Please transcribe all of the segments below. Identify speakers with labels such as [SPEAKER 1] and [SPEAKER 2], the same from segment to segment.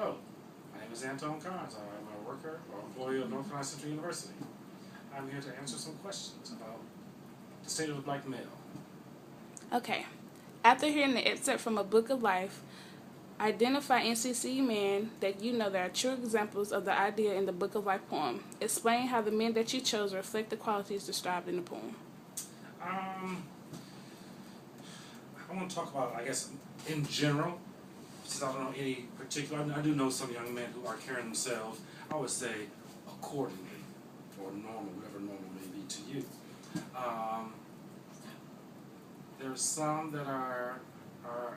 [SPEAKER 1] Hello, my name is Anton Carnes. I'm a worker or employee of North Carolina Central University. I'm here to answer some questions about the state of the black male.
[SPEAKER 2] Okay. After hearing the excerpt from A Book of Life, identify NCCU men that you know that are true examples of the idea in the Book of Life poem. Explain how the men that you chose reflect the qualities described in the poem.
[SPEAKER 1] I want to talk about, I guess, in general, since I don't know any particular. I do know some young men who are carrying themselves, I would say, accordingly, or normal, whatever normal may be to you. There's some that are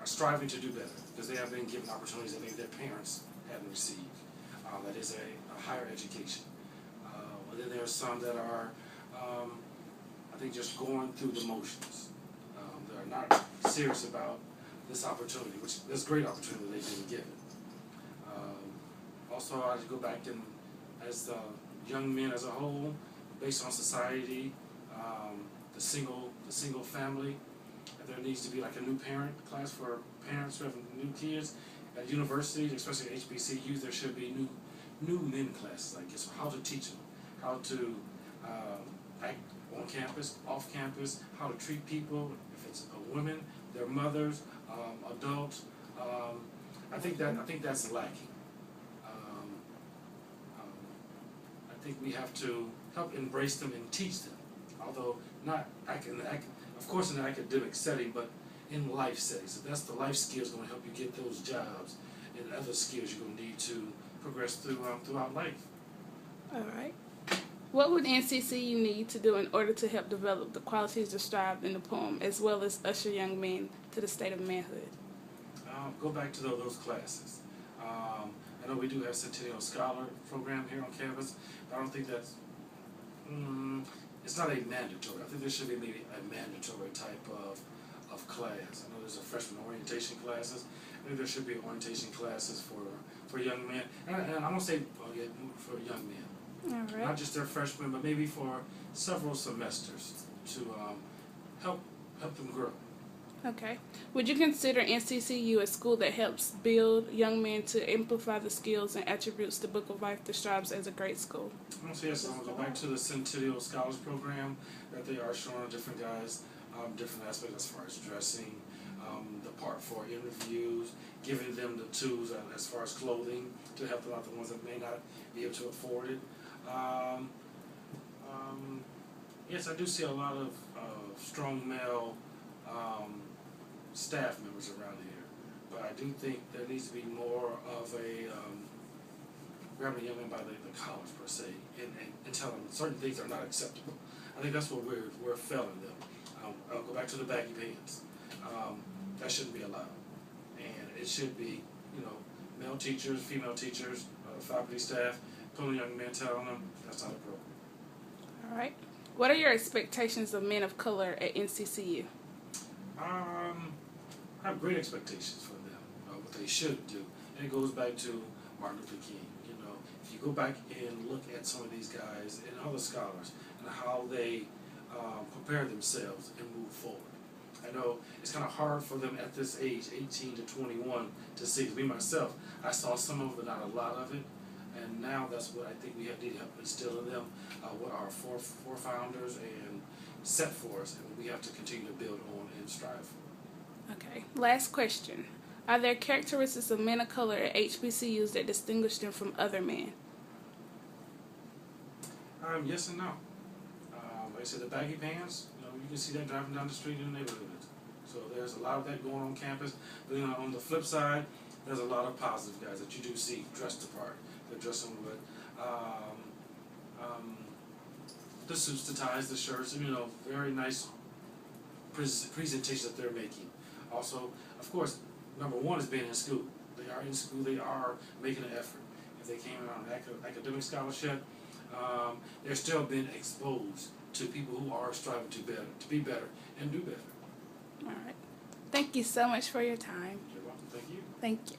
[SPEAKER 1] striving to do better because they have been given opportunities that maybe their parents haven't received. That is a higher education. But then there's some that are, I think, just going through the motions. That are not serious about this opportunity, this great opportunity they've been given. Also, I go back and, as young men as a whole, based on society, the single family. There needs to be like a new parent class for parents who have new kids. At universities, especially at HBCU'S, there should be new men classes, I guess, how to teach them, how to act on campus, off campus, how to treat people, if it's women, their mothers, adults. I think that's lacking. I think we have to help embrace them and teach them, although not of course in an academic setting, but in life settings. So that's the life skills going to help you get those jobs and other skills you're going to need to progress throughout life.
[SPEAKER 2] All right. What would NCCU need to do in order to help develop the qualities described in the poem, as well as usher young men to the state of manhood?
[SPEAKER 1] Go back to those classes. I know we do have Centennial Scholar program here on campus, but I don't think that's, it's not a mandatory. I think there should be maybe a mandatory type of class. I know there's a freshman orientation classes. Maybe there should be orientation classes for young men. And I won't say for young men.
[SPEAKER 2] All right.
[SPEAKER 1] Not just their freshmen, but maybe for several semesters to help them grow.
[SPEAKER 2] Okay. Would you consider NCCU a school that helps build young men to amplify the skills and attributes the Book of Life describes as a great school?
[SPEAKER 1] I'm going to say yes. I'm going to go back to the Centennial Scholars Program that they are showing different guys, different aspects as far as dressing, the part for interviews, giving them the tools as far as clothing to help them out, the ones that may not be able to afford it. Yes, I do see a lot of strong male staff members around here, but I do think there needs to be more of a grabbing young men by the collars per se, and telling them certain things are not acceptable. I think that's what we're failing them. I'll go back to the baggy pants. That shouldn't be allowed, and it should be, male teachers, female teachers, faculty staff, pulling young men, telling them that's not appropriate.
[SPEAKER 2] All right. What are your expectations of men of color at NCCU?
[SPEAKER 1] I have great expectations for them, what they should do. And it goes back to Martin Luther King. If you go back and look at some of these guys and other scholars and how they prepare themselves and move forward. I know it's kind of hard for them at this age, 18 to 21, to see. Me, myself, I saw some of it, but not a lot of it. And now that's what I think we need to help instill in them, what our forefounders and set for us, and we have to continue to build on and strive for.
[SPEAKER 2] Okay. Last question. Are there characteristics of men of color at HBCU'S that distinguish them from other men?
[SPEAKER 1] Yes and no. Like I said, the baggy pants, you can see that driving down the street in the neighborhoods. So there's a lot of that going on campus. But on the flip side, there's a lot of positive guys that you do see dressed the part. They're dressing with the suits, the ties, the shirts, and very nice presentations that they're making. Also, of course, number one is being in school. They are in school. They are making an effort. If they came in on an academic scholarship, they're still being exposed to people who are striving to be better, and do better.
[SPEAKER 2] All right. Thank you so much for your time.
[SPEAKER 1] You're welcome. Thank you.
[SPEAKER 2] Thank you.